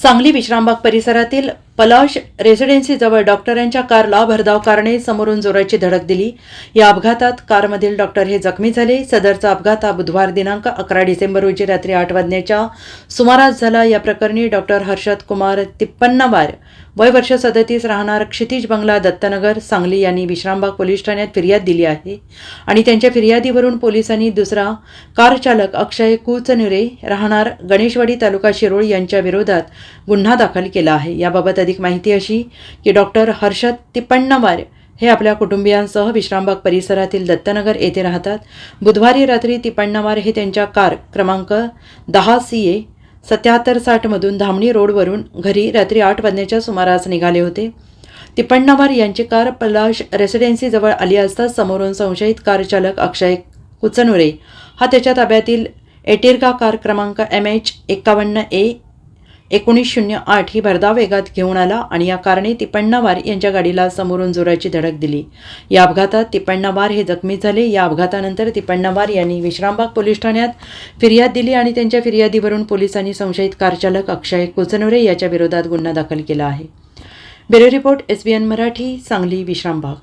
सांगली विश्रामबाग परिसरातील पलाश रेसिडेन्सीजवळ डॉक्टरांच्या कारला भरधाव कारने समोरून जोराची धडक दिली। या अपघातात कारमधील डॉक्टर हे जखमी झाले। सदरचा अपघात हा बुधवार दिनांक 11 डिसेंबर रोजी रात्री 8 वाजण्याच्या सुमारास झाला। या प्रकरणी डॉक्टर हर्षद कुमार तिप्पन्नवार वय वर्ष 37 राहणार क्षितिज बंगला दत्तनगर सांगली यांनी विश्रामबाग पोलीस ठाण्यात फिर्याद दिली आहे आणि त्यांच्या फिर्यादीवरून पोलिसांनी दुसरा कार चालक अक्षय कुचनुरे राहणार गणेशवाडी तालुका शिरोळ यांच्या विरोधात गुन्हा दाखल केला आहे। याबाबत अधिक माहिती अशी की डॉक्टर हर्षद तिप्पन्नवार हे आपल्या कुटुंबियांसह विश्रामबाग परिसरातील दत्तनगर येथे राहतात। बुधवारी रात्री तिप्पन्नवार हे त्यांच्या कार क्रमांक 10 CA 7760 मधून धामणी रोडवरून घरी रात्री 8 वाजण्याच्या सुमारास निघाले होते। तिप्पन्नवार यांची कार पलाश रेसिडेन्सीजवळ आली असता समोरून संशयित कार चालक अक्षय कुचनुरे हा त्याच्या ताब्यातील एटिर्गा कार क्रमांक MH 51A 1908 ही भरधाव वेगात घेऊन आला आणि या कारने तिप्पन्नवार यांच्या गाडीला समोरून जोराची धडक दिली। या अपघातात तिप्पन्नवार हे जखमी झाले। या अपघातानंतर तिप्पन्नवार यांनी विश्रामबाग पोलीस ठाण्यात फिर्याद दिली आणि त्यांच्या फिर्यादीवरून पोलिसांनी संशयित कार चालक अक्षय कुचनुरे याच्या विरोधात गुन्हा दाखल केला आहे। Bureau report SBN Marathi Sangli Vishrambag.